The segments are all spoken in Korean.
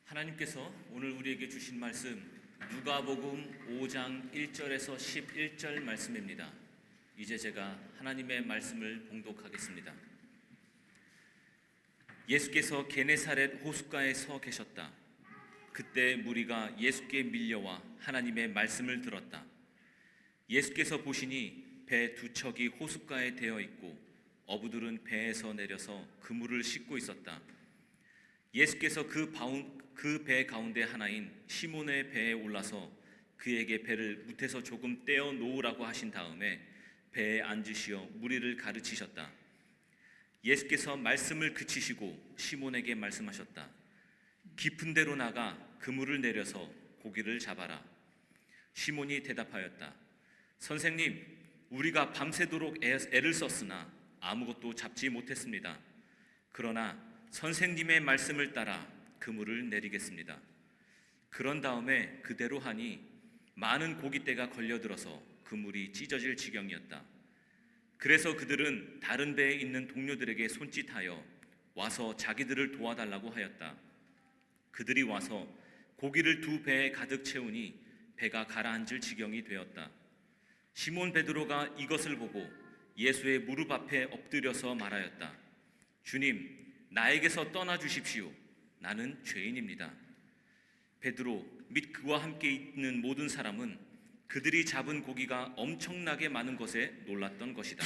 하나님께서 오늘 우리에게 주신 말씀 누가복음 5장 1절에서 11절 말씀입니다. 이제 제가 하나님의 말씀을 봉독하겠습니다. 예수께서 게네사렛 호숫가에 서 계셨다. 그때 무리가 예수께 밀려와 하나님의 말씀을 들었다. 예수께서 보시니 배 두 척이 호숫가에 대어 있고 어부들은 배에서 내려서 그물을 씻고 있었다. 예수께서 그 배 가운데 하나인 시몬의 배에 올라서 그에게 배를 무태서 조금 떼어 놓으라고 하신 다음에 배에 앉으시어 무리를 가르치셨다. 예수께서 말씀을 그치시고 시몬에게 말씀하셨다. 깊은 데로 나가 그물을 내려서 고기를 잡아라. 시몬이 대답하였다. 선생님, 우리가 밤새도록 애를 썼으나 아무것도 잡지 못했습니다. 그러나 선생님의 말씀을 따라 그물을 내리겠습니다. 그런 다음에 그대로 하니 많은 고깃대가 걸려들어서 그물이 찢어질 지경이었다. 그래서 그들은 다른 배에 있는 동료들에게 손짓하여 와서 자기들을 도와달라고 하였다. 그들이 와서 고기를 두 배에 가득 채우니 배가 가라앉을 지경이 되었다. 시몬 베드로가 이것을 보고 예수의 무릎 앞에 엎드려서 말하였다. 주님, 나에게서 떠나 주십시오. 나는 죄인입니다. 베드로 및 그와 함께 있는 모든 사람은 그들이 잡은 고기가 엄청나게 많은 것에 놀랐던 것이다.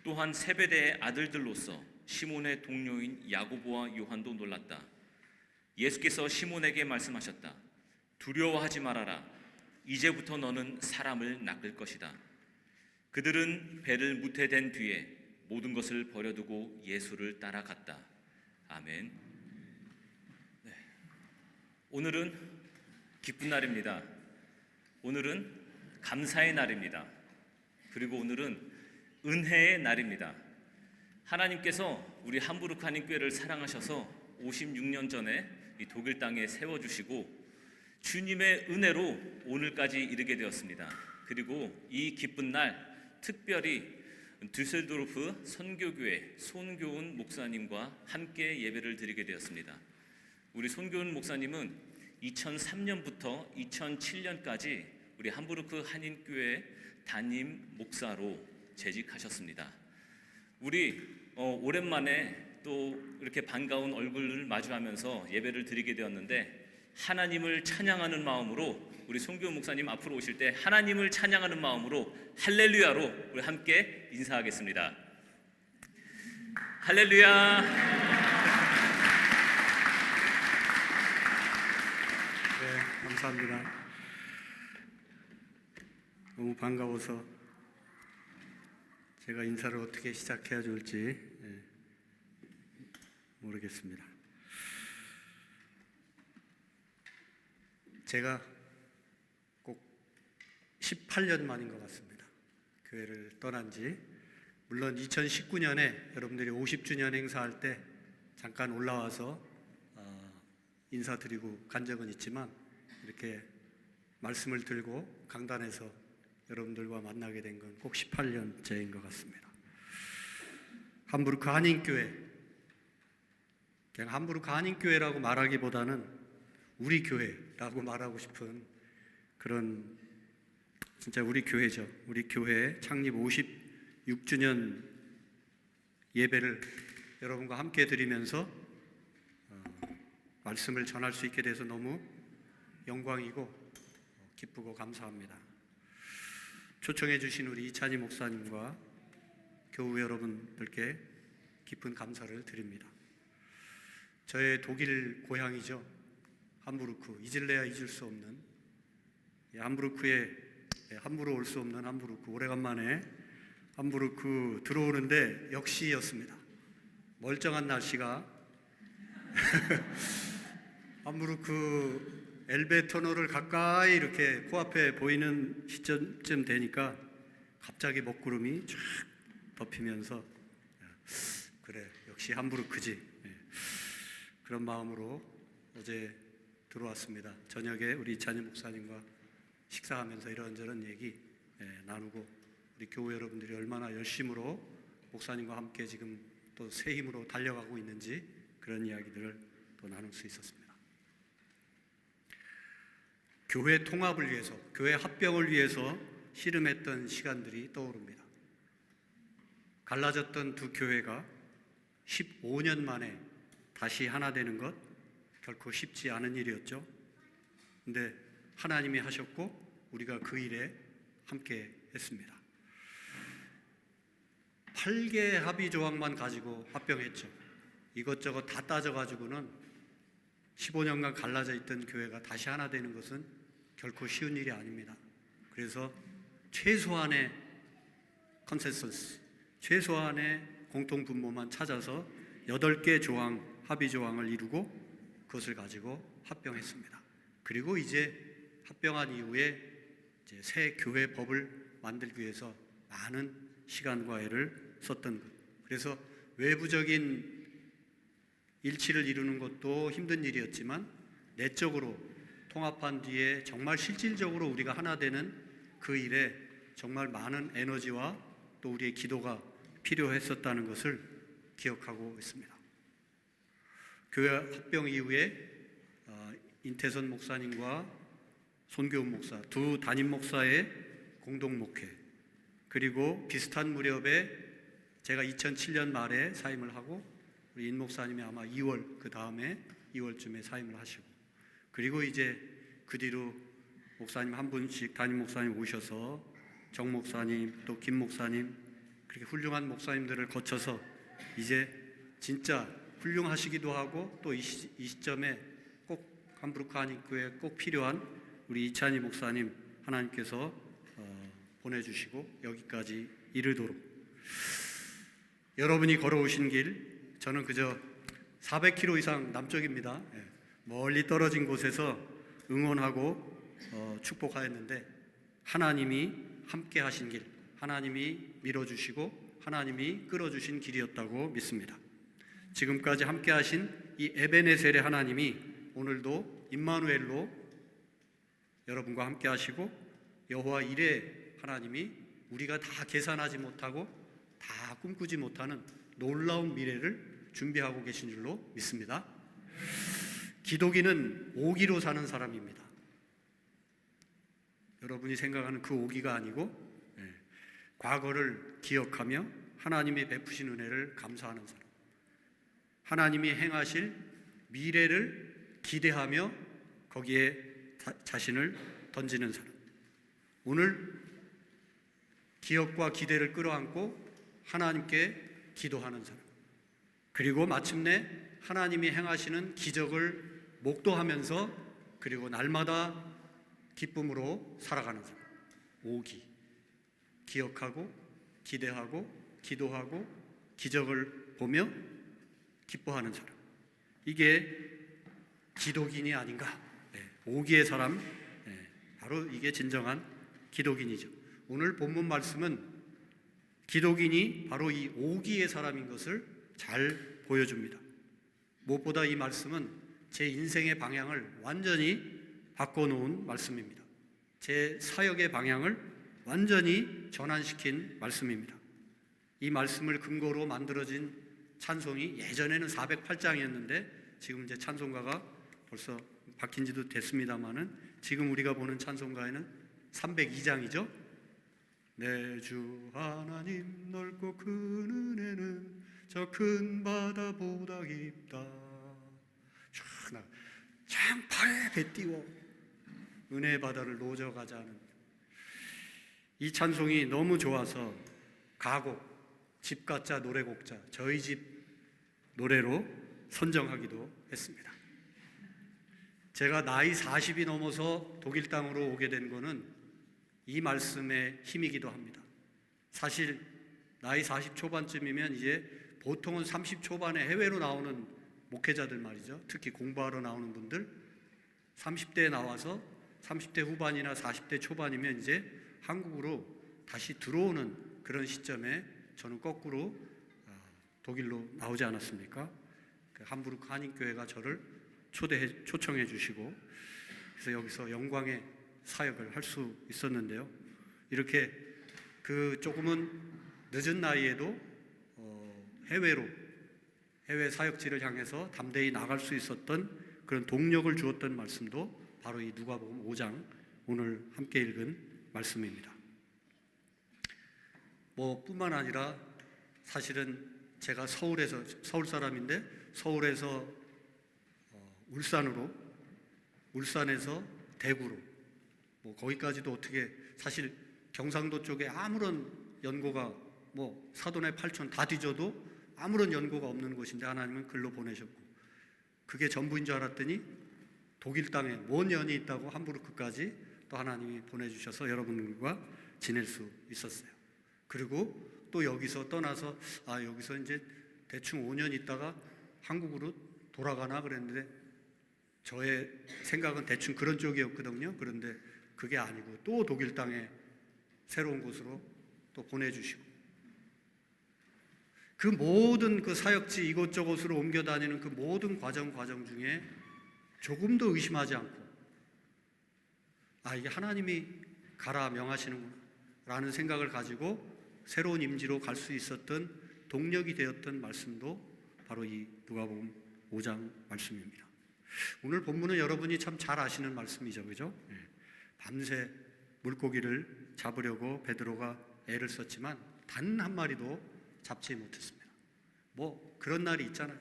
또한 세베대의 아들들로서 시몬의 동료인 야고보와 요한도 놀랐다. 예수께서 시몬에게 말씀하셨다. 두려워하지 말아라. 이제부터 너는 사람을 낚을 것이다. 그들은 배를 무태댄 뒤에 모든 것을 버려두고 예수를 따라갔다. 아멘. 네. 오늘은 기쁜 날입니다. 오늘은 감사의 날입니다. 그리고 오늘은 은혜의 날입니다. 하나님께서 우리 함부르크 한인교회를 사랑하셔서 56년 전에 이 독일 땅에 세워주시고 주님의 은혜로 오늘까지 이르게 되었습니다. 그리고 이 기쁜 날 특별히 düsseldorf 선교교회 손교훈 목사님과 함께 예배를 드리게 되었습니다. 우리 손교훈 목사님은 2003년부터 2007년까지 우리 함부르크 한인교회 담임 목사로 재직하셨습니다. 우리 오랜만에 또 이렇게 반가운 얼굴을 마주하면서 예배를 드리게 되었는데 하나님을 찬양하는 마음으로 우리 손교훈 목사님 앞으로 오실 때 하나님을 찬양하는 마음으로 할렐루야로 우리 함께 인사하겠습니다. 할렐루야. 네, 감사합니다. 너무 반가워서 제가 인사를 어떻게 시작해야 좋을지 모르겠습니다. 제가 꼭 18년 만인 것 같습니다. 교회를 떠난 지. 물론 2019년에 여러분들이 50주년 행사할 때 잠깐 올라와서 인사드리고 간 적은 있지만 이렇게 말씀을 들고 강단에서 여러분들과 만나게 된 건 꼭 18년째인 것 같습니다. 함부르크 한인교회, 그냥 함부르크 한인교회라고 말하기보다는 우리 교회라고 말하고 싶은 그런 진짜 우리 교회죠. 우리 교회 창립 56주년 예배를 여러분과 함께 드리면서 말씀을 전할 수 있게 돼서 너무 영광이고 기쁘고 감사합니다. 초청해 주신 우리 이찬희 목사님과 교우 여러분들께 깊은 감사를 드립니다. 저의 독일 고향이죠. 함부르크, 잊을래야 잊을 수 없는 함부르크에 함부로 올 수 없는 함부르크. 오래간만에 함부르크 들어오는데 역시였습니다. 멀쩡한 날씨가 함부르크 엘베 터널을 가까이 이렇게 코앞에 보이는 시점쯤 되니까 갑자기 먹구름이 쫙 덮이면서 그래, 역시 함부르크지. 그런 마음으로 어제 들어왔습니다. 저녁에 우리 이찬희 목사님과 식사하면서 이런저런 얘기 나누고 우리 교회 여러분들이 얼마나 열심으로 목사님과 함께 지금 또 새 힘으로 달려가고 있는지 그런 이야기들을 또 나눌 수 있었습니다. 교회 통합을 위해서, 교회 합병을 위해서 씨름했던 시간들이 떠오릅니다. 갈라졌던 두 교회가 15년 만에 다시 하나 되는 것 결코 쉽지 않은 일이었죠. 근데 하나님이 하셨고 우리가 그 일에 함께 했습니다. 8개 합의 조항만 가지고 합병했죠. 이것저것 다 따져가지고는 15년간 갈라져 있던 교회가 다시 하나 되는 것은 결코 쉬운 일이 아닙니다. 그래서 최소한의 컨센서스, 최소한의 공통분모만 찾아서 8개 조항, 합의 조항을 이루고 그것을 가지고 합병했습니다. 그리고 이제 합병한 이후에 이제 새 교회 법을 만들기 위해서 많은 시간과 애를 썼던 것. 그래서 외부적인 일치를 이루는 것도 힘든 일이었지만 내적으로 통합한 뒤에 정말 실질적으로 우리가 하나 되는 그 일에 정말 많은 에너지와 또 우리의 기도가 필요했었다는 것을 기억하고 있습니다. 교회 합병 이후에 인태선 목사님과 손교훈 목사 두 담임 목사의 공동 목회, 그리고 비슷한 무렵에 제가 2007년 말에 사임을 하고 우리 인 목사님이 아마 2월 그 다음에 2월쯤에 사임을 하시고, 그리고 이제 그 뒤로 목사님 한 분씩 담임 목사님 오셔서 정 목사님 또 김 목사님 그렇게 훌륭한 목사님들을 거쳐서 이제 진짜 훌륭하시기도 하고 또 이 시점에 꼭 함부르크 한인교회에 꼭 필요한 우리 이찬희 목사님 하나님께서 보내주시고 여기까지 이르도록, 여러분이 걸어오신 길, 저는 그저 400km 이상 남쪽입니다. 멀리 떨어진 곳에서 응원하고 축복하였는데 하나님이 함께 하신 길, 하나님이 밀어주시고 하나님이 끌어주신 길이었다고 믿습니다. 지금까지 함께 하신 이 에베네셀의 하나님이 오늘도 임마누엘로 여러분과 함께 하시고 여호와 이레 하나님이 우리가 다 계산하지 못하고 다 꿈꾸지 못하는 놀라운 미래를 준비하고 계신 줄로 믿습니다. 기독인은 오기로 사는 사람입니다. 여러분이 생각하는 그 오기가 아니고 과거를 기억하며 하나님이 베푸신 은혜를 감사하는 사람, 하나님이 행하실 미래를 기대하며 거기에 자신을 던지는 사람, 오늘 기억과 기대를 끌어안고 하나님께 기도하는 사람, 그리고 마침내 하나님이 행하시는 기적을 목도하면서 그리고 날마다 기쁨으로 살아가는 사람, 오기, 기억하고 기대하고 기도하고 기적을 보며 기뻐하는 사람, 이게 기독인이 아닌가. 오기의 사람, 바로 이게 진정한 기독인이죠. 오늘 본문 말씀은 기독인이 바로 이 오기의 사람인 것을 잘 보여줍니다. 무엇보다 이 말씀은 제 인생의 방향을 완전히 바꿔놓은 말씀입니다. 제 사역의 방향을 완전히 전환시킨 말씀입니다. 이 말씀을 근거로 만들어진 찬송이 예전에는 408장이었는데 지금 이제 찬송가가 벌써 바뀐 지도 됐습니다만은 지금 우리가 보는 찬송가에는 302장이죠. 내 주 하나님 넓고 큰 은혜는 저 큰 바다보다 깊다. 창파에 배 띄워 은혜 바다를 노져가자는 이 찬송이 너무 좋아서 가곡, 집가자 노래곡자, 저희 집 노래로 선정하기도 했습니다. 제가 나이 40이 넘어서 독일 땅으로 오게 된 거는 이 말씀의 힘이기도 합니다. 사실 나이 40 초반쯤이면 이제 보통은 30 초반에 해외로 나오는 목회자들 말이죠. 특히 공부하러 나오는 분들 30대에 나와서 30대 후반이나 40대 초반이면 이제 한국으로 다시 들어오는 그런 시점에 저는 거꾸로 독일로 나오지 않았습니까? 함부르크 한인교회가 저를 초청해 주시고 그래서 여기서 영광의 사역을 할 수 있었는데요. 이렇게 그 조금은 늦은 나이에도 해외 사역지를 향해서 담대히 나갈 수 있었던 그런 동력을 주었던 말씀도 바로 이 누가복음 5장 오늘 함께 읽은 말씀입니다. 뿐만 아니라 사실은 제가 서울 사람인데 서울에서 울산에서 대구로 거기까지도 어떻게 사실 경상도 쪽에 아무런 연고가 사돈의 8촌 다 뒤져도 아무런 연고가 없는 곳인데 하나님은 글로 보내셨고 그게 전부인 줄 알았더니 독일 땅에 먼 연이 있다고 함부르크까지 또 하나님이 보내주셔서 여러분들과 지낼 수 있었어요. 그리고 또 여기서 떠나서 여기서 이제 대충 5년 있다가 한국으로 돌아가나 그랬는데 저의 생각은 대충 그런 쪽이었거든요. 그런데 그게 아니고 또 독일 땅에 새로운 곳으로 또 보내주시고 그 모든 그 사역지 이곳저곳으로 옮겨 다니는 그 모든 과정 중에 조금도 의심하지 않고 이게 하나님이 가라 명하시는구나 라는 생각을 가지고 새로운 임지로 갈 수 있었던 동력이 되었던 말씀도 바로 이 누가복음 5장 말씀입니다. 오늘 본문은 여러분이 참 잘 아시는 말씀이죠, 그죠? 밤새 물고기를 잡으려고 베드로가 애를 썼지만 단 한 마리도 잡지 못했습니다. 그런 날이 있잖아요.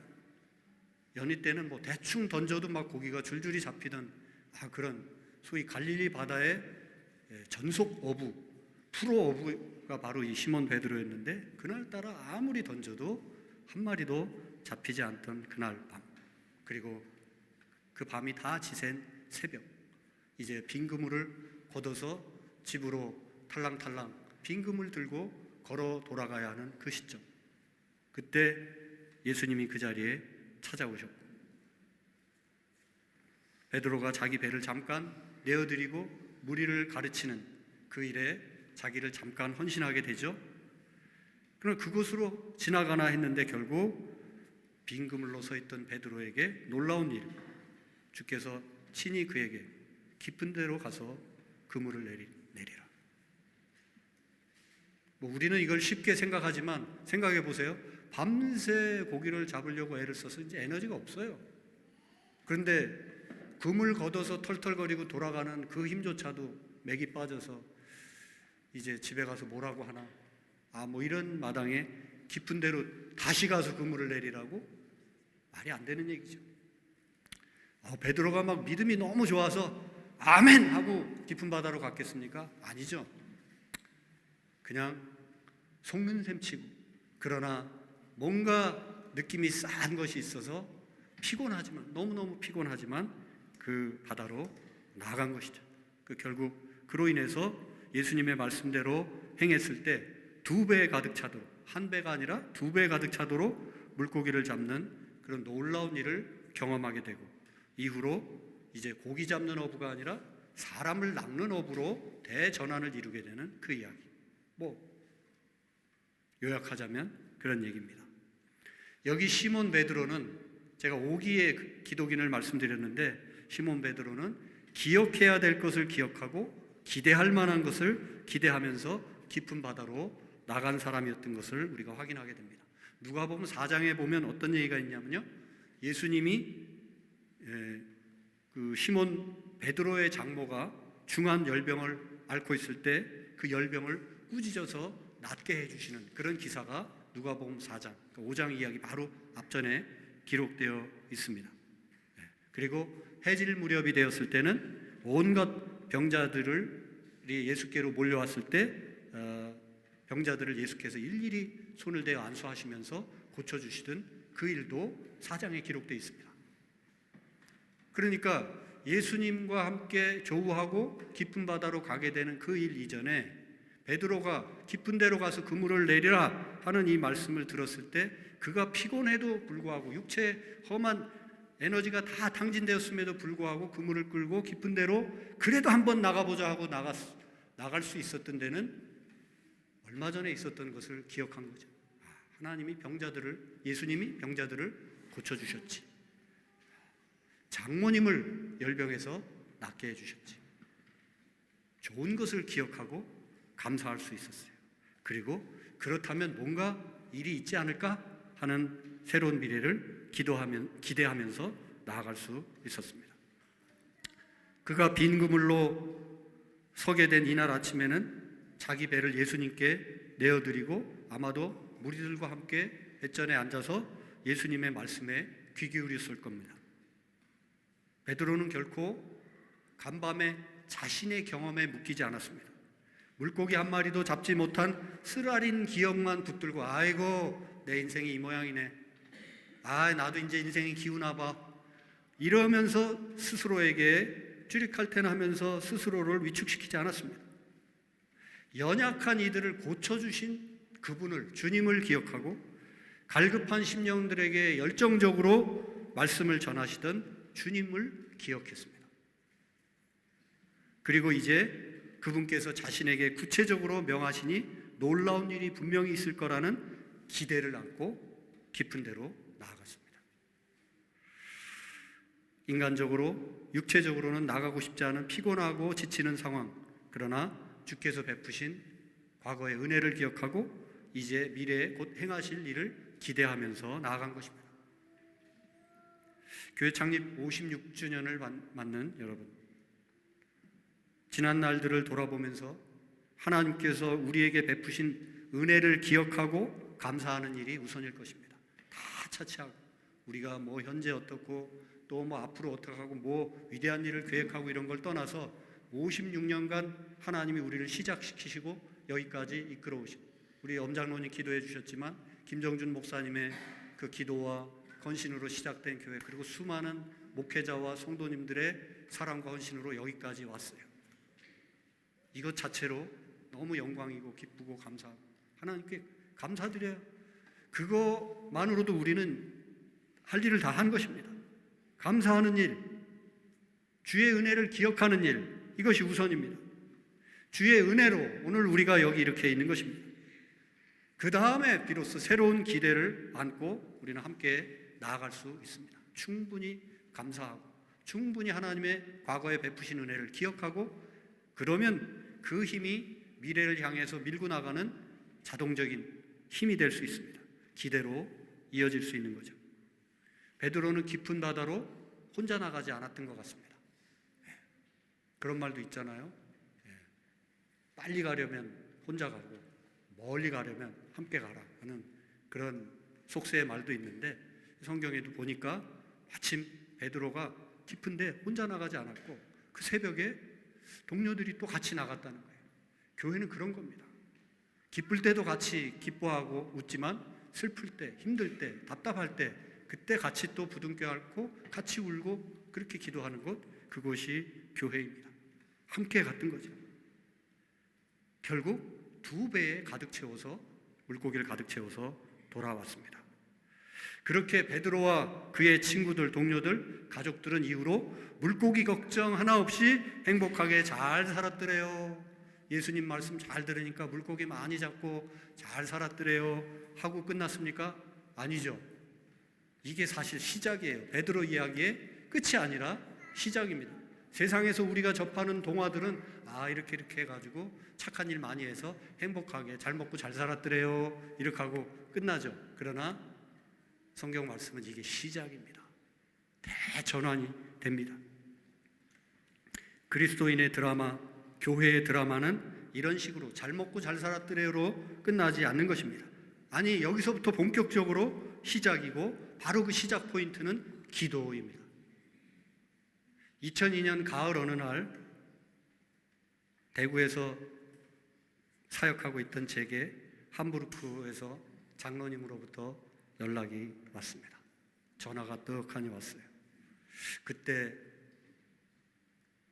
연희 때는 대충 던져도 막 고기가 줄줄이 잡히던 그런 소위 갈릴리 바다의 전속 어부, 프로 어부가 바로 이 시몬 베드로였는데 그날따라 아무리 던져도 한 마리도 잡히지 않던 그날 밤, 그리고 그 밤이 다 지샌 새벽, 이제 빈 그물을 걷어서 집으로 탈랑탈랑 빈 그물 들고 걸어 돌아가야 하는 그 시점, 그때 예수님이 그 자리에 찾아오셨고 베드로가 자기 배를 잠깐 내어드리고 무리를 가르치는 그 일에 자기를 잠깐 헌신하게 되죠. 그럼 그곳으로 지나가나 했는데 결국 빈 그물로 서 있던 베드로에게 놀라운 일, 주께서 친히 그에게 깊은 데로 가서 그물을 내리라. 우리는 이걸 쉽게 생각하지만 생각해 보세요. 밤새 고기를 잡으려고 애를 써서 이제 에너지가 없어요. 그런데 그물 걷어서 털털거리고 돌아가는 그 힘조차도 맥이 빠져서 이제 집에 가서 뭐라고 하나, 이런 마당에 깊은 데로 다시 가서 그물을 내리라고? 말이 안 되는 얘기죠. 베드로가 막 믿음이 너무 좋아서 아멘 하고 깊은 바다로 갔겠습니까? 아니죠. 그냥 속는 셈 치고, 그러나 뭔가 느낌이 싸한 것이 있어서 피곤하지만, 너무너무 피곤하지만 그 바다로 나간 것이죠. 결국 그로 인해서 예수님의 말씀대로 행했을 때 2배 가득 차도록, 한 배가 아니라 2배 가득 차도록 물고기를 잡는 그런 놀라운 일을 경험하게 되고, 이후로 이제 고기 잡는 어부가 아니라 사람을 낚는 어부로 대전환을 이루게 되는 그 이야기. 요약하자면 그런 얘기입니다. 여기 시몬 베드로는 제가 5기의 기독인을 말씀드렸는데, 시몬 베드로는 기억해야 될 것을 기억하고 기대할 만한 것을 기대하면서 깊은 바다로 나간 사람이었던 것을 우리가 확인하게 됩니다. 누가복음 4장에 보면 어떤 얘기가 있냐면요, 예수님이 그 시몬 베드로의 장모가 중한 열병을 앓고 있을 때 그 열병을 꾸짖어서 낫게 해주시는 그런 기사가 누가복음 4장, 5장 이야기 바로 앞전에 기록되어 있습니다. 그리고 해질 무렵이 되었을 때는 온갖 병자들이 예수께로 몰려왔을 때 병자들을 예수께서 일일이 손을 대어 안수하시면서 고쳐주시던 그 일도 4장에 기록되어 있습니다. 그러니까 예수님과 함께 조우하고 깊은 바다로 가게 되는 그 일 이전에 베드로가 깊은 데로 가서 그물을 내리라 하는 이 말씀을 들었을 때 그가 피곤해도 불구하고 육체의 험한 에너지가 다 탕진되었음에도 불구하고 그물을 끌고 깊은 데로 그래도 한번 나가보자 하고 나갈 수 있었던 데는 얼마 전에 있었던 것을 기억한 거죠. 예수님이 병자들을 고쳐주셨지. 장모님을 열병에서 낫게 해주셨지. 좋은 것을 기억하고 감사할 수 있었어요. 그리고 그렇다면 뭔가 일이 있지 않을까 하는 새로운 미래를 기대하면서 나아갈 수 있었습니다. 그가 빈 그물로 서게 된 이날 아침에는 자기 배를 예수님께 내어드리고 아마도 무리들과 함께 뱃전에 앉아서 예수님의 말씀에 귀 기울였을 겁니다. 베드로는 결코 간밤에 자신의 경험에 묶이지 않았습니다. 물고기 한 마리도 잡지 못한 쓰라린 기억만 붙들고 아이고 내 인생이 이 모양이네, 아 나도 이제 인생이 기우나 봐, 이러면서 스스로에게 쭈릭할 테나 하면서 스스로를 위축시키지 않았습니다. 연약한 이들을 고쳐주신 그분을, 주님을 기억하고 갈급한 심령들에게 열정적으로 말씀을 전하시던 주님을 기억했습니다. 그리고 이제 그분께서 자신에게 구체적으로 명하시니 놀라운 일이 분명히 있을 거라는 기대를 안고 깊은 데로 나아갔습니다. 인간적으로, 육체적으로는 나가고 싶지 않은 피곤하고 지치는 상황, 그러나 주께서 베푸신 과거의 은혜를 기억하고 이제 미래에 곧 행하실 일을 기대하면서 나아간 것입니다. 교회 창립 56주년을 맞는 여러분, 지난 날들을 돌아보면서 하나님께서 우리에게 베푸신 은혜를 기억하고 감사하는 일이 우선일 것입니다. 다 차치하고 우리가 뭐 현재 어떻고 또 뭐 앞으로 어떻게 하고 뭐 위대한 일을 계획하고 이런 걸 떠나서 56년간 하나님이 우리를 시작시키시고 여기까지 이끌어 오신, 우리 엄장로님 기도해 주셨지만 김정준 목사님의 그 기도와 헌신으로 시작된 교회, 그리고 수많은 목회자와 성도님들의 사랑과 헌신으로 여기까지 왔어요. 이것 자체로 너무 영광이고 기쁘고 감사하고 하나님께 감사드려요. 그것만으로도 우리는 할 일을 다 한 것입니다. 감사하는 일, 주의 은혜를 기억하는 일, 이것이 우선입니다. 주의 은혜로 오늘 우리가 여기 이렇게 있는 것입니다. 그 다음에 비로소 새로운 기대를 안고 우리는 함께 나아갈 수 있습니다. 충분히 감사하고 충분히 하나님의 과거에 베푸신 은혜를 기억하고, 그러면 그 힘이 미래를 향해서 밀고 나가는 자동적인 힘이 될 수 있습니다. 기대로 이어질 수 있는 거죠. 베드로는 깊은 바다로 혼자 나가지 않았던 것 같습니다. 그런 말도 있잖아요. 빨리 가려면 혼자 가고 멀리 가려면 함께 가라 하는 그런 속세의 말도 있는데, 성경에도 보니까 마침 베드로가 깊은데 혼자 나가지 않았고 그 새벽에 동료들이 또 같이 나갔다는 거예요. 교회는 그런 겁니다. 기쁠 때도 같이 기뻐하고 웃지만 슬플 때, 힘들 때, 답답할 때 그때 같이 또 부둥켜 안고 같이 울고 그렇게 기도하는 것, 그것이 교회입니다. 함께 갔던 거죠. 결국 2배에 가득 채워서, 물고기를 가득 채워서 돌아왔습니다. 그렇게 베드로와 그의 친구들, 동료들, 가족들은 이후로 물고기 걱정 하나 없이 행복하게 잘 살았더래요. 예수님 말씀 잘 들으니까 물고기 많이 잡고 잘 살았더래요 하고 끝났습니까? 아니죠. 이게 사실 시작이에요. 베드로 이야기의 끝이 아니라 시작입니다. 세상에서 우리가 접하는 동화들은 이렇게 해가지고 착한 일 많이 해서 행복하게 잘 먹고 잘 살았더래요 이렇게 하고 끝나죠. 그러나 성경 말씀은 이게 시작입니다. 대전환이 됩니다. 그리스도인의 드라마, 교회의 드라마는 이런 식으로 잘 먹고 잘 살았더래요로 끝나지 않는 것입니다. 아니, 여기서부터 본격적으로 시작이고 바로 그 시작 포인트는 기도입니다. 2002년 가을 어느 날 대구에서 사역하고 있던 제게 함부르크에서 장로님으로부터 연락이 왔습니다. 전화가 떡하니 왔어요. 그때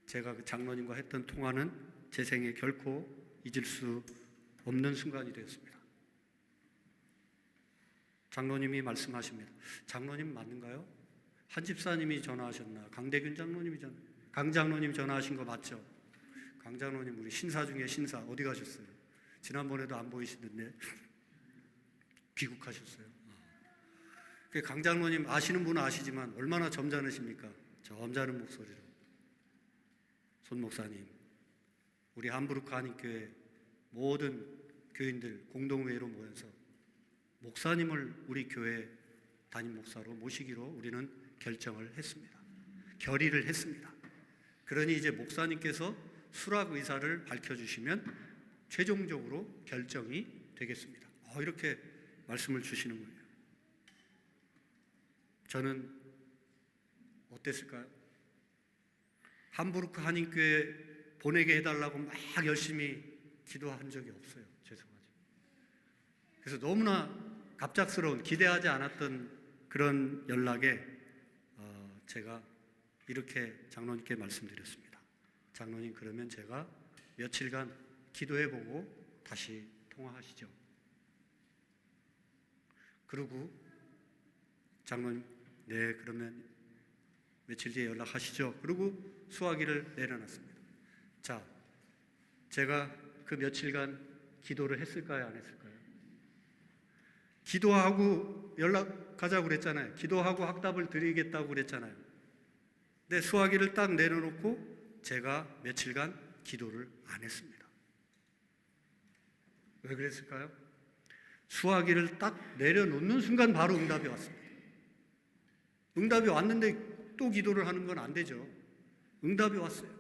제가 그 장로님과 했던 통화는 제 생에 결코 잊을 수 없는 순간이 되었습니다. 장로님이 말씀하십니다. 장로님 맞는가요? 한 집사님이 전화하셨나? 강대균 장로님이 강 장로님 전화하신 거 맞죠? 강 장로님 우리 신사 중에 신사 어디 가셨어요? 지난번에도 안 보이시던데 귀국하셨어요. 강 장로님 아시는 분은 아시지만 얼마나 점잖으십니까? 점잖은 목소리로 손 목사님, 우리 함부르크 한인교회 모든 교인들 공동회의로 모여서 목사님을 우리 교회 담임 목사로 모시기로 우리는 결정을 했습니다. 결의를 했습니다. 그러니 이제 목사님께서 수락 의사를 밝혀주시면 최종적으로 결정이 되겠습니다. 이렇게 말씀을 주시는 거예요. 저는 어땠을까요? 함부르크 한인교회 보내게 해달라고 막 열심히 기도한 적이 없어요. 죄송하죠. 그래서 너무나 갑작스러운, 기대하지 않았던 그런 연락에 제가 이렇게 장로님께 말씀드렸습니다. 장로님, 그러면 제가 며칠간 기도해보고 다시 통화하시죠. 그러고 장로님, 네, 그러면 며칠 뒤에 연락하시죠. 그리고 수화기를 내려놨습니다. 자, 제가 그 며칠간 기도를 했을까요? 안 했을까요? 기도하고 연락하자고 그랬잖아요. 기도하고 확답을 드리겠다고 그랬잖아요. 근데 수화기를 딱 내려놓고 제가 며칠간 기도를 안 했습니다. 왜 그랬을까요? 수화기를 딱 내려놓는 순간 바로 응답이 왔습니다. 응답이 왔는데 또 기도를 하는 건 안 되죠. 응답이 왔어요.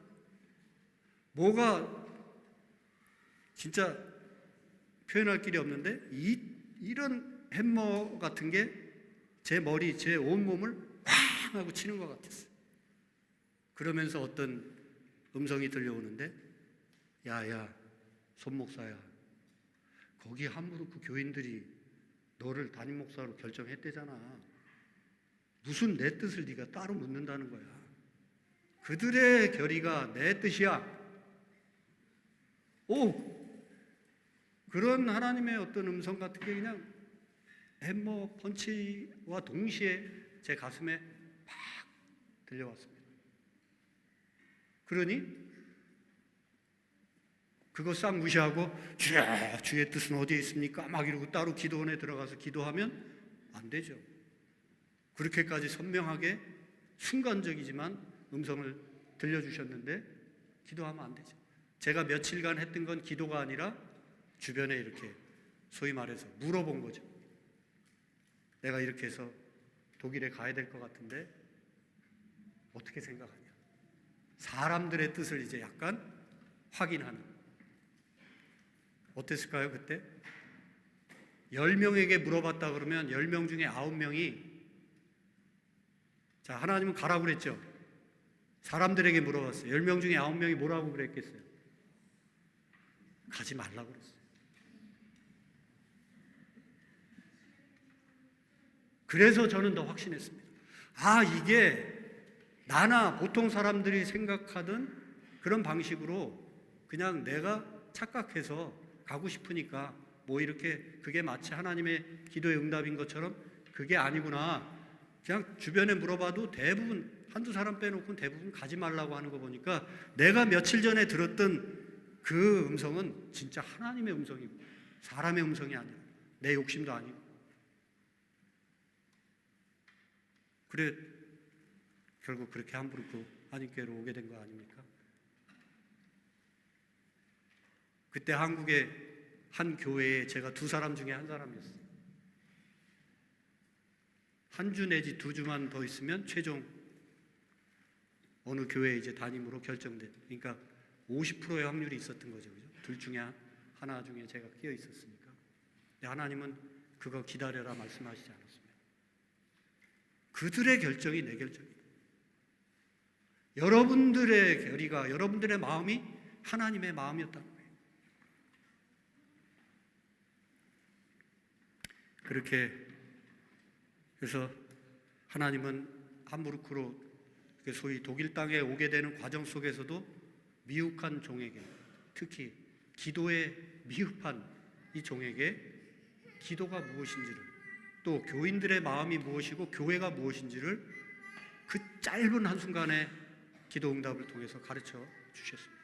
뭐가 진짜 표현할 길이 없는데 이런 햄머 같은 게 제 머리, 제 온몸을 쾅 하고 치는 것 같았어요. 그러면서 어떤 음성이 들려오는데, 야야, 손 목사야, 거기 함부르크 교인들이 너를 담임 목사로 결정했대잖아. 무슨 내 뜻을 네가 따로 묻는다는 거야. 그들의 결의가 내 뜻이야. 그런 하나님의 어떤 음성 같은 게 그냥 햄머 펀치와 동시에 제 가슴에 팍 들려왔습니다. 그러니 그거 싹 무시하고 주의 뜻은 어디에 있습니까? 막 이러고 따로 기도원에 들어가서 기도하면 안 되죠. 그렇게까지 선명하게 순간적이지만 음성을 들려주셨는데 기도하면 안 되죠. 제가 며칠간 했던 건 기도가 아니라 주변에 이렇게 소위 말해서 물어본 거죠. 내가 이렇게 해서 독일에 가야 될 것 같은데 어떻게 생각하냐. 사람들의 뜻을 이제 약간 확인하는. 어땠을까요 그때? 10명에게 물어봤다 그러면 10명 중에 9명이 자, 하나님은 가라고 그랬죠. 사람들에게 물어봤어요. 10명 중에 9명이 뭐라고 그랬겠어요? 가지 말라고 그랬어요. 그래서 저는 더 확신했습니다. 이게 나나 보통 사람들이 생각하던 그런 방식으로 그냥 내가 착각해서 가고 싶으니까 뭐 이렇게 그게 마치 하나님의 기도의 응답인 것처럼 그게 아니구나. 그냥 주변에 물어봐도 대부분 한두 사람 빼놓고는 대부분 가지 말라고 하는 거 보니까 내가 며칠 전에 들었던 그 음성은 진짜 하나님의 음성이고 사람의 음성이 아니라 내 욕심도 아니고. 그래 결국 그렇게 함부르크 한인교회로 오게 된 거 아닙니까? 그때 한국의 한 교회에 제가 2사람 중에 한 사람이었어요. 한 주 내지 2주만 더 있으면 최종 어느 교회에 이제 담임으로 결정된. 그러니까 50%의 확률이 있었던 거죠. 그죠? 둘 중에 하나 중에 제가 끼어 있었으니까. 근데 하나님은 그거 기다려라 말씀하시지 않았습니다. 그들의 결정이 내 결정이에요. 여러분들의 결의가, 여러분들의 마음이 하나님의 마음이었다는 거예요. 그렇게 그래서 하나님은 함부르크로 소위 독일 땅에 오게 되는 과정 속에서도 미혹한 종에게, 특히 기도에 미흡한 이 종에게 기도가 무엇인지를, 또 교인들의 마음이 무엇이고 교회가 무엇인지를 그 짧은 한순간의 기도 응답을 통해서 가르쳐 주셨습니다.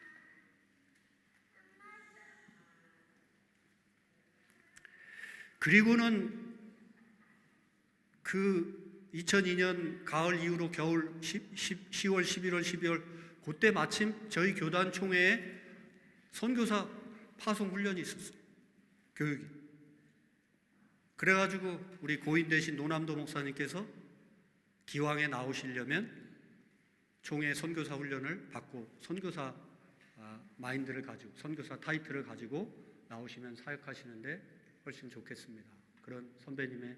그리고는 그 2002년 가을 이후로 겨울 10월, 11월, 12월 그때 마침 저희 교단 총회에 선교사 파송 훈련이 있었어요. 교육이. 그래가지고 우리 고인 되신 노남도 목사님께서 기왕에 나오시려면 총회 선교사 훈련을 받고 선교사 마인드를 가지고 선교사 타이틀을 가지고 나오시면 사역하시는데 훨씬 좋겠습니다. 그런 선배님의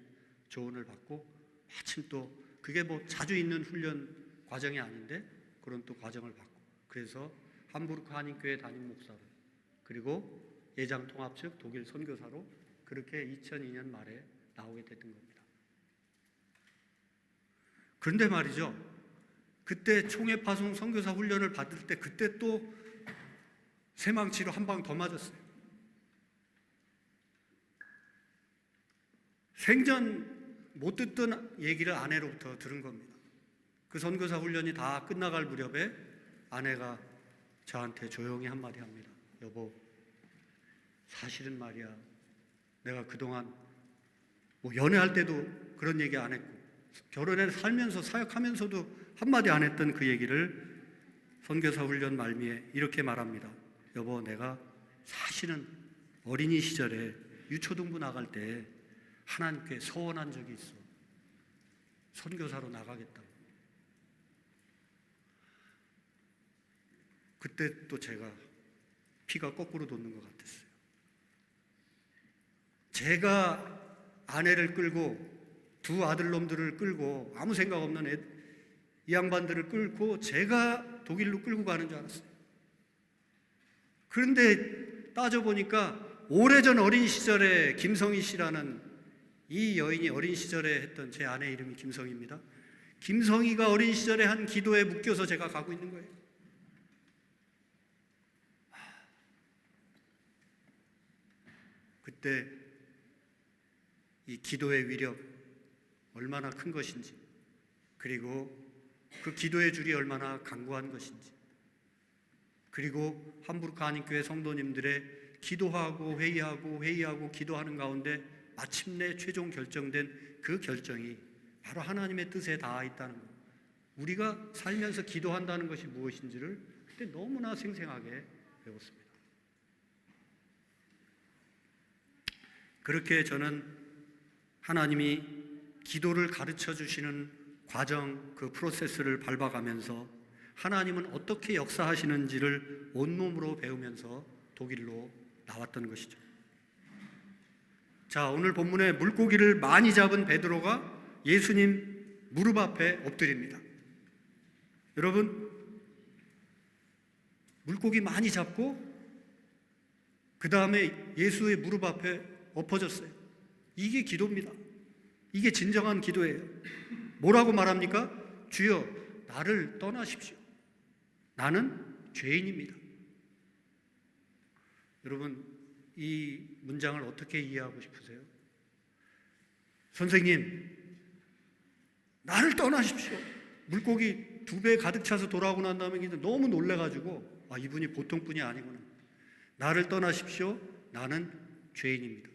조언을 받고 마침 또 그게 뭐 자주 있는 훈련 과정이 아닌데 그런 또 과정을 받고 그래서 함부르크 한인교회 담임 목사로 그리고 예장 통합 측 독일 선교사로 그렇게 2002년 말에 나오게 됐던 겁니다. 그런데 말이죠. 그때 총회 파송 선교사 훈련을 받을 때 그때 또 새망치로 한 방 더 맞았어요. 생전 못 듣던 얘기를 아내로부터 들은 겁니다. 그 선교사 훈련이 다 끝나갈 무렵에 아내가 저한테 조용히 한마디 합니다. 여보, 사실은 말이야, 내가 그동안 뭐 연애할 때도 그런 얘기 안 했고 결혼해 살면서 사역하면서도 한마디 안 했던 그 얘기를 선교사 훈련 말미에 이렇게 말합니다. 여보, 내가 사실은 어린이 시절에 유초등부 나갈 때 하나님께 서원한 적이 있어. 선교사로 나가겠다고. 그때 또 제가 피가 거꾸로 돋는 것 같았어요. 제가 아내를 끌고 두 아들놈들을 끌고 아무 생각 없는 이 양반들을 끌고 제가 독일로 끌고 가는 줄 알았어요. 그런데 따져보니까 오래전 어린 시절에 김성희 씨라는 이 여인이 어린 시절에 했던 제 아내 이름이 김성희입니다. 김성희가 어린 시절에 한 기도에 묶여서 제가 가고 있는 거예요. 그때 이 기도의 위력 얼마나 큰 것인지 그리고 그 기도의 줄이 얼마나 강고한 것인지 그리고 함부르크 한인교회 성도님들의 기도하고 회의하고 기도하는 가운데 마침내 최종 결정된 그 결정이 바로 하나님의 뜻에 닿아 있다는 것. 우리가 살면서 기도한다는 것이 무엇인지를 그때 너무나 생생하게 배웠습니다. 그렇게 저는 하나님이 기도를 가르쳐 주시는 과정, 그 프로세스를 밟아가면서 하나님은 어떻게 역사하시는지를 온몸으로 배우면서 독일로 나왔던 것이죠. 자, 오늘 본문에 물고기를 많이 잡은 베드로가 예수님 무릎 앞에 엎드립니다. 여러분, 물고기 많이 잡고 그 다음에 예수의 무릎 앞에 엎어졌어요. 이게 기도입니다. 이게 진정한 기도예요. 뭐라고 말합니까? 주여, 나를 떠나십시오. 나는 죄인입니다. 여러분, 이 문장을 어떻게 이해하고 싶으세요? 선생님, 나를 떠나십시오. 물고기 2배 가득 차서 돌아오고 난 다음에 너무 놀래가지고 이분이 보통 분이 아니구나. 나를 떠나십시오. 나는 죄인입니다.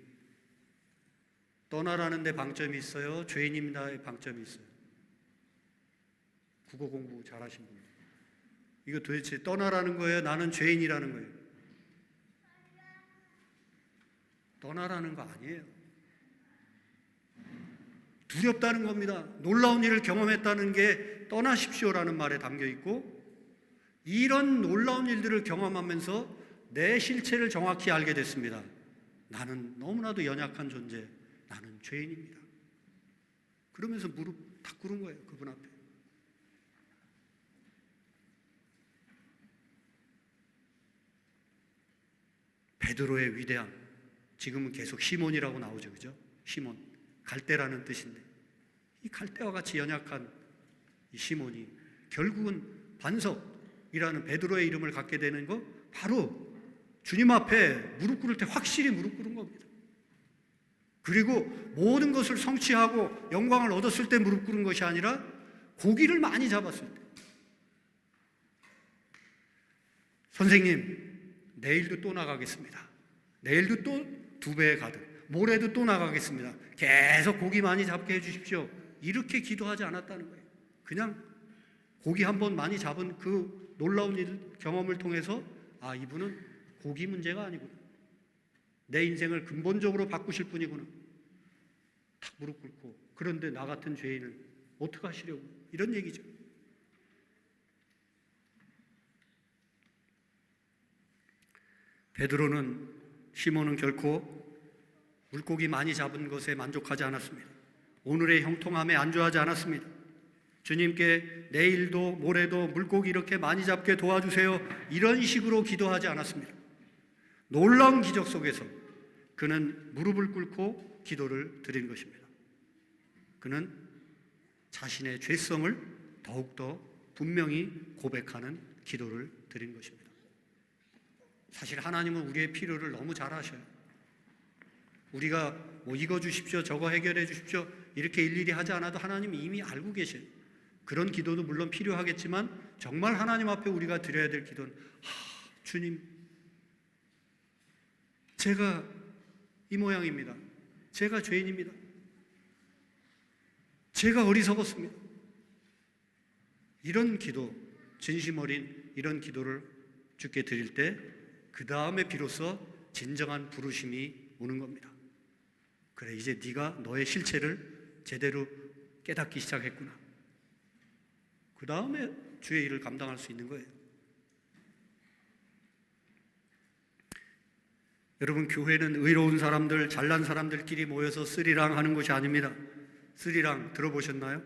떠나라는 데 방점이 있어요? 죄인입니다의 방점이 있어요? 국어 공부 잘하신 분. 이거 도대체 떠나라는 거예요? 나는 죄인이라는 거예요? 떠나라는 거 아니에요. 두렵다는 겁니다. 놀라운 일을 경험했다는 게 떠나십시오라는 말에 담겨 있고 이런 놀라운 일들을 경험하면서 내 실체를 정확히 알게 됐습니다. 나는 너무나도 연약한 존재, 나는 죄인입니다. 그러면서 무릎 탁 꿇은 거예요. 그분 앞에. 베드로의 위대함, 지금은 계속 시몬이라고 나오죠. 그죠? 시몬, 갈대라는 뜻인데 이 갈대와 같이 연약한 이 시몬이 결국은 반석이라는 베드로의 이름을 갖게 되는 거 바로 주님 앞에 무릎 꿇을 때 확실히 무릎 꿇은 겁니다. 그리고 모든 것을 성취하고 영광을 얻었을 때 무릎 꿇은 것이 아니라 고기를 많이 잡았을 때. 선생님, 내일도 또 나가겠습니다. 내일도 또 2배 가득, 모레도 또 나가겠습니다. 계속 고기 많이 잡게 해주십시오. 이렇게 기도하지 않았다는 거예요. 그냥 고기 한 번 많이 잡은 그 놀라운 경험을 통해서 이분은 고기 문제가 아니구나. 내 인생을 근본적으로 바꾸실 분이구나. 탁 무릎 꿇고 그런데 나 같은 죄인을 어떻게 하시려고 이런 얘기죠. 베드로는 시몬은 결코 물고기 많이 잡은 것에 만족하지 않았습니다. 오늘의 형통함에 안주하지 않았습니다. 주님께 내일도 모레도 물고기 이렇게 많이 잡게 도와주세요, 이런 식으로 기도하지 않았습니다. 놀라운 기적 속에서 그는 무릎을 꿇고 기도를 드린 것입니다. 그는 자신의 죄성을 더욱더 분명히 고백하는 기도를 드린 것입니다. 사실 하나님은 우리의 필요를 너무 잘 아셔요. 우리가 뭐 이거 주십시오, 저거 해결해 주십시오 이렇게 일일이 하지 않아도 하나님이 이미 알고 계셔요. 그런 기도도 물론 필요하겠지만 정말 하나님 앞에 우리가 드려야 될 기도는 주님, 제가 이 모양입니다. 제가 죄인입니다. 제가 어리석었습니다. 이런 기도, 진심 어린 이런 기도를 주께 드릴 때 그 다음에 비로소 진정한 부르심이 오는 겁니다. 그래, 이제 네가 너의 실체를 제대로 깨닫기 시작했구나. 그 다음에 주의 일을 감당할 수 있는 거예요. 여러분, 교회는 의로운 사람들, 잘난 사람들끼리 모여서 쓰리랑 하는 것이 아닙니다. 쓰리랑 들어보셨나요?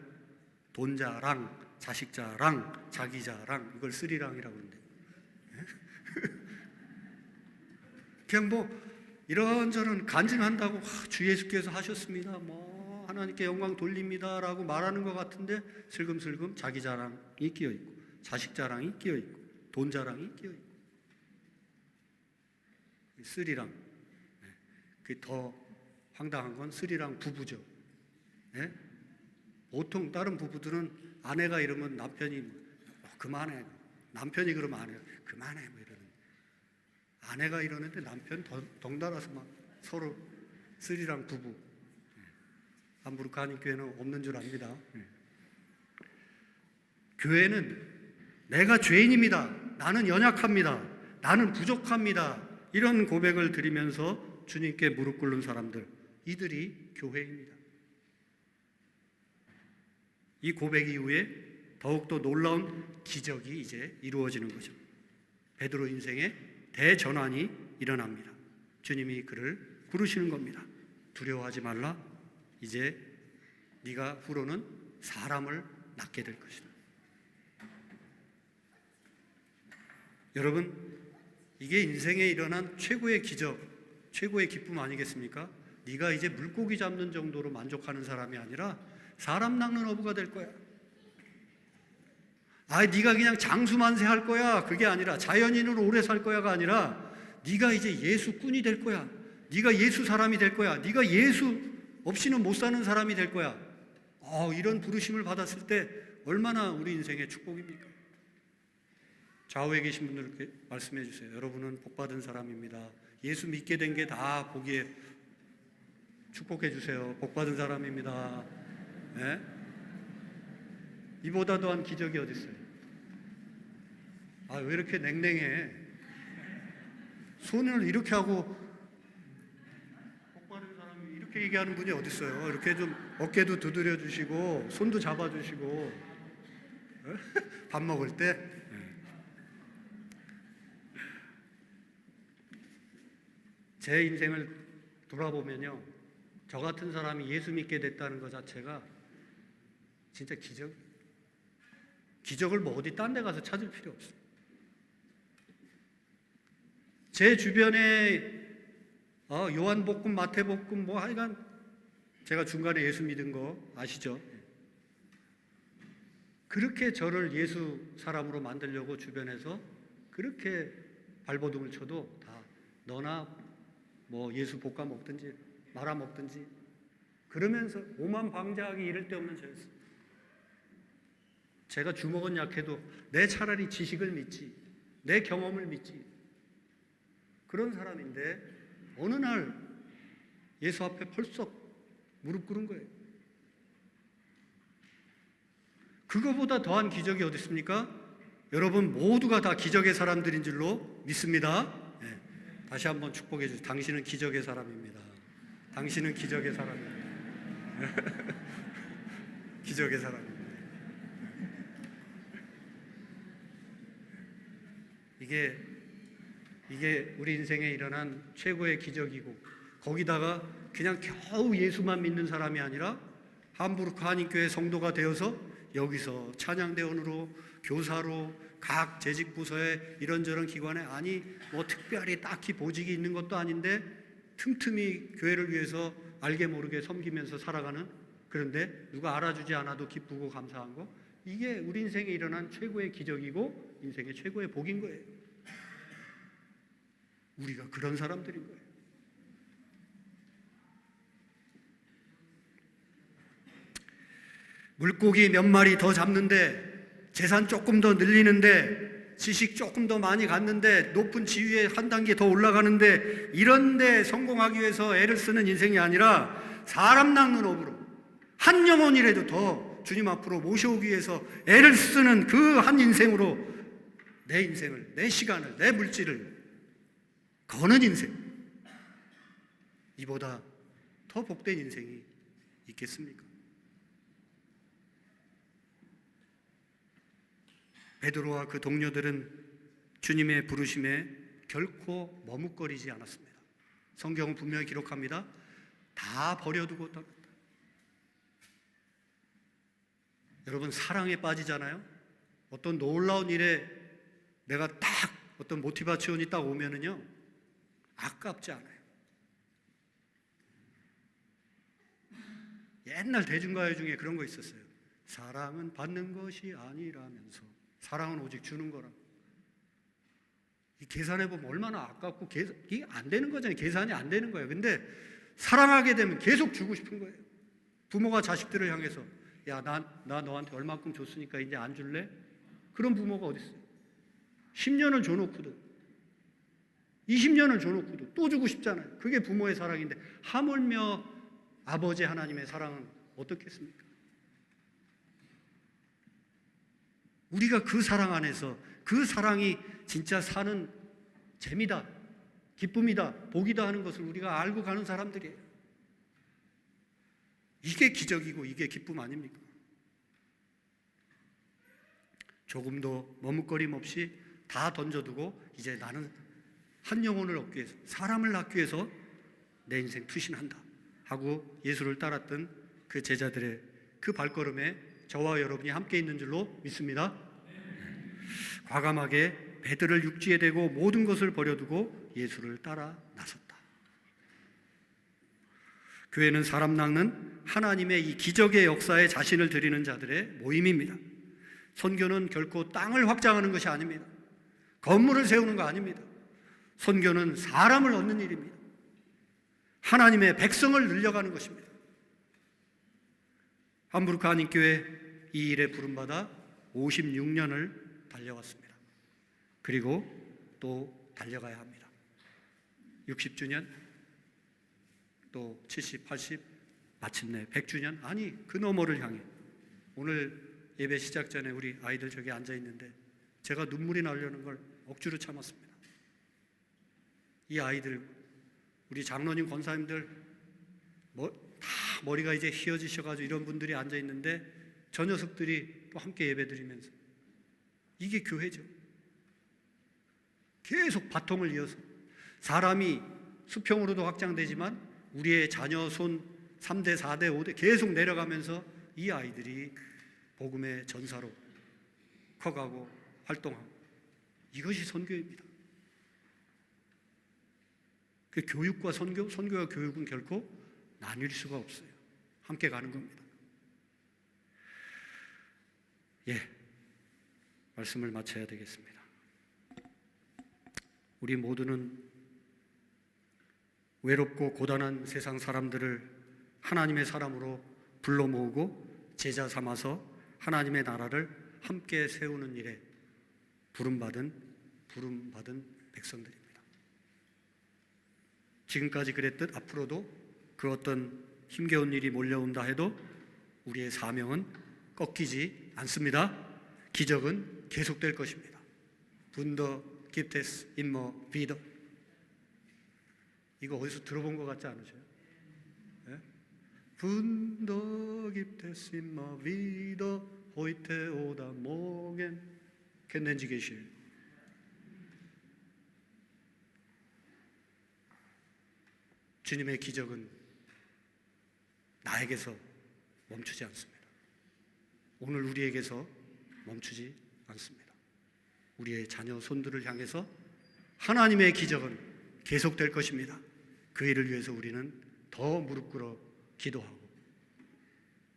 돈 자랑, 자식 자랑, 자기 자랑, 이걸 쓰리랑이라고 하는데 그냥 뭐 이런저런 간증한다고 주 예수께서 하셨습니다, 뭐 하나님께 영광 돌립니다 라고 말하는 것 같은데 슬금슬금 자기 자랑이 끼어있고 자식 자랑이 끼어있고 돈 자랑이 끼어있고 쓰리랑. 그 더 황당한 건 쓰리랑 부부죠. 예? 보통 다른 부부들은 아내가 이러면 남편이 그만해, 남편이 그러면 아내가 그만해 뭐 이러는, 아내가 이러는데 남편 덩달아서 막 서로 쓰리랑 부부. 함부르크 한인교회는 없는 줄 압니다. 교회는 내가 죄인입니다, 나는 연약합니다, 나는 부족합니다, 이런 고백을 드리면서 주님께 무릎 꿇는 사람들, 이들이 교회입니다. 이 고백 이후에 더욱더 놀라운 기적이 이제 이루어지는 거죠. 베드로 인생에 대전환이 일어납니다. 주님이 그를 부르시는 겁니다. 두려워하지 말라. 이제 네가 후로는 사람을 낳게 될 것이다. 여러분, 이게 인생에 일어난 최고의 기적, 최고의 기쁨 아니겠습니까? 네가 이제 물고기 잡는 정도로 만족하는 사람이 아니라 사람 낳는 어부가 될 거야. 네가 그냥 장수만세 할 거야, 그게 아니라 자연인으로 오래 살 거야가 아니라 네가 이제 예수꾼이 될 거야. 네가 예수 사람이 될 거야. 네가 예수 없이는 못 사는 사람이 될 거야. 이런 부르심을 받았을 때 얼마나 우리 인생의 축복입니까? 좌우에 계신 분들께 말씀해 주세요. 여러분은 복받은 사람입니다. 예수 믿게 된 게 다 보기에 축복해 주세요. 복받은 사람입니다. 네? 이보다 더한 기적이 어디 있어요? 왜 이렇게 냉랭해? 손을 이렇게 하고 복받은 사람이 이렇게 얘기하는 분이 어디 있어요? 이렇게 좀 어깨도 두드려 주시고 손도 잡아 주시고 밥 먹을 때. 제 인생을 돌아보면요, 저 같은 사람이 예수 믿게 됐다는 것 자체가 진짜 기적을 뭐 어디 딴 데 가서 찾을 필요 없어요. 제 주변에 요한복음, 마태복음 뭐 하여간 제가 중간에 예수 믿은 거 아시죠? 그렇게 저를 예수 사람으로 만들려고 주변에서 그렇게 발버둥을 쳐도 다 너나 뭐 예수 복감 먹든지 말아 먹든지 그러면서 오만방자하기 이를 데 없는 저였어요. 제가 주먹은 약해도 내 차라리 지식을 믿지, 내 경험을 믿지, 그런 사람인데 어느 날 예수 앞에 펄썩 무릎 꿇은 거예요. 그거보다 더한 기적이 어디 있습니까? 여러분 모두가 다 기적의 사람들인 줄로 믿습니다. 네. 다시 한번 축복해 주세요. 당신은 기적의 사람입니다. 당신은 기적의 사람입니다. 기적의 사람입니다. 이게 이게 우리 인생에 일어난 최고의 기적이고, 거기다가 그냥 겨우 예수만 믿는 사람이 아니라 함부르크 한인교회 성도가 되어서 여기서 찬양대원으로, 교사로, 각 재직부서에 이런저런 기관에, 아니 뭐 특별히 딱히 보직이 있는 것도 아닌데 틈틈이 교회를 위해서 알게 모르게 섬기면서 살아가는, 그런데 누가 알아주지 않아도 기쁘고 감사한 거, 이게 우리 인생에 일어난 최고의 기적이고 인생의 최고의 복인 거예요. 우리가 그런 사람들인 거예요. 물고기 몇 마리 더 잡는데, 재산 조금 더 늘리는데, 지식 조금 더 많이 갖는데, 높은 지위에 한 단계 더 올라가는데, 이런데 성공하기 위해서 애를 쓰는 인생이 아니라 사람 낚는 업으로 한 영혼이라도 더 주님 앞으로 모셔오기 위해서 애를 쓰는 그 한 인생으로 내 인생을, 내 시간을, 내 물질을 거는 인생, 이보다 더 복된 인생이 있겠습니까? 베드로와 그 동료들은 주님의 부르심에 결코 머뭇거리지 않았습니다. 성경은 분명히 기록합니다. 다 버려두고 떠났다. 여러분, 사랑에 빠지잖아요. 어떤 놀라운 일에 내가 딱 어떤 모티베이션이 딱 오면은요, 아깝지 않아요. 옛날 대중가요 중에 그런 거 있었어요. 사랑은 받는 것이 아니라면서 사랑은 오직 주는 거라. 계산해보면 얼마나 아깝고, 이게 안 되는 거잖아요. 계산이 안 되는 거예요. 근데 사랑하게 되면 계속 주고 싶은 거예요. 부모가 자식들을 향해서, 야, 나 너한테 얼마큼 줬으니까 이제 안 줄래? 그런 부모가 어디 있어요? 10년을 줘놓고도, 20년을 줘놓고도 또 주고 싶잖아요. 그게 부모의 사랑인데, 하물며 아버지 하나님의 사랑은 어떻겠습니까? 우리가 그 사랑 안에서, 그 사랑이 진짜 사는 재미다, 기쁨이다, 복이다 하는 것을 우리가 알고 가는 사람들이에요. 이게 기적이고 이게 기쁨 아닙니까? 조금도 머뭇거림 없이 다 던져두고, 이제 나는 한 영혼을 얻기 위해서, 사람을 낳기 위해서 내 인생 투신한다 하고 예수를 따랐던 그 제자들의 그 발걸음에 저와 여러분이 함께 있는 줄로 믿습니다. 과감하게 배들을 육지에 대고 모든 것을 버려두고 예수를 따라 나섰다. 교회는 사람 낚는 하나님의 이 기적의 역사에 자신을 드리는 자들의 모임입니다. 선교는 결코 땅을 확장하는 것이 아닙니다. 건물을 세우는 거 아닙니다. 선교는 사람을 얻는 일입니다. 하나님의 백성을 늘려가는 것입니다. 함부르크 한인교회 이 일에 부름받아 56년을 달려왔습니다. 그리고 또 달려가야 합니다. 60주년, 또 70, 80, 마침내 100주년, 아니 그 너머를 향해. 오늘 예배 시작 전에 우리 아이들 저기 앉아 있는데 제가 눈물이 나려는 걸 억지로 참았습니다. 이 아이들, 우리 장로님, 권사님들 다 머리가 이제 휘어지셔가지고 이런 분들이 앉아 있는데 저 녀석들이 또 함께 예배드리면서, 이게 교회죠. 계속 바통을 이어서 사람이 수평으로도 확장되지만 우리의 자녀, 손 3대, 4대, 5대 계속 내려가면서 이 아이들이 복음의 전사로 커가고 활동하고, 이것이 선교입니다. 그 교육과 선교, 선교와 교육은 결코 나뉠 수가 없어요. 함께 가는 겁니다. 말씀을 마쳐야 되겠습니다. 우리 모두는 외롭고 고단한 세상 사람들을 하나님의 사람으로 불러 모으고 제자 삼아서 하나님의 나라를 함께 세우는 일에 부름받은 백성들입니다. 지금까지 그랬듯 앞으로도 그 어떤 힘겨운 일이 몰려온다 해도 우리의 사명은 꺾이지 않습니다. 기적은 계속될 것입니다. Wunder gibt es immer wieder. 이거 어디서 들어본 것 같지 않으세요? 네? Wunder gibt es immer wieder, heute oder morgen. Kennen Sie Geschichte? 주님의 기적은 나에게서 멈추지 않습니다. 오늘 우리에게서 멈추지 않습니다. 우리의 자녀 손들을 향해서 하나님의 기적은 계속될 것입니다. 그 일을 위해서 우리는 더 무릎 꿇어 기도하고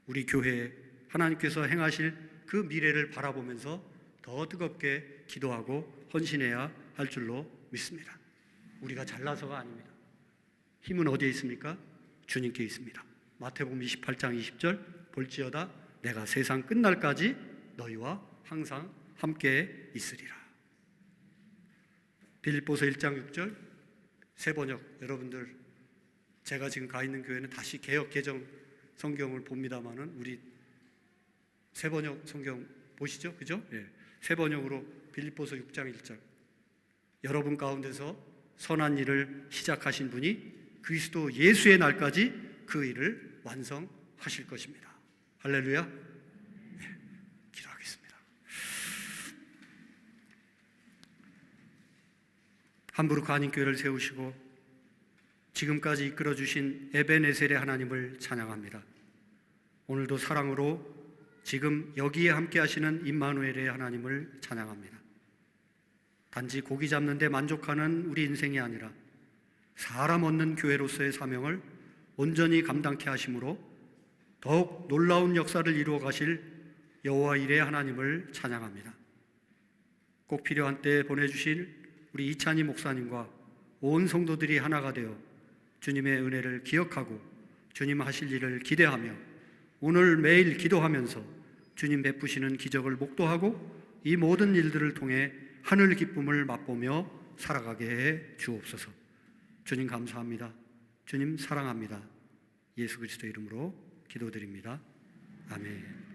우리 교회에 하나님께서 행하실 그 미래를 바라보면서 더 뜨겁게 기도하고 헌신해야 할 줄로 믿습니다. 우리가 잘나서가 아닙니다. 힘은 어디에 있습니까? 주님께 있습니다. 마태복음 28장 20절 볼지어다 내가 세상 끝날까지 너희와 항상 함께 있으리라. 빌립보서 1장 6절 새 번역, 여러분들 제가 지금 가 있는 교회는 다시 개역 개정 성경을 봅니다만은 우리 새 번역 성경 보시죠, 그죠? 예. 새 번역으로 빌립보서 6장 1절 여러분 가운데서 선한 일을 시작하신 분이 그리스도 예수의 날까지 그 일을 완성하실 것입니다. 할렐루야. 네, 기도하겠습니다. 함부르크 한인교회를 세우시고 지금까지 이끌어주신 에베네셀의 하나님을 찬양합니다. 오늘도 사랑으로 지금 여기에 함께 하시는 임마누엘의 하나님을 찬양합니다. 단지 고기 잡는 데 만족하는 우리 인생이 아니라 사람 얻는 교회로서의 사명을 온전히 감당케 하심으로 더욱 놀라운 역사를 이루어 가실 여호와 일의 하나님을 찬양합니다. 꼭 필요한 때에 보내주실 우리 이찬희 목사님과 온 성도들이 하나가 되어 주님의 은혜를 기억하고 주님 하실 일을 기대하며 오늘 매일 기도하면서 주님 베푸시는 기적을 목도하고 이 모든 일들을 통해 하늘 기쁨을 맛보며 살아가게 해 주옵소서. 주님 감사합니다. 주님 사랑합니다. 예수 그리스도 이름으로 기도드립니다. 아멘.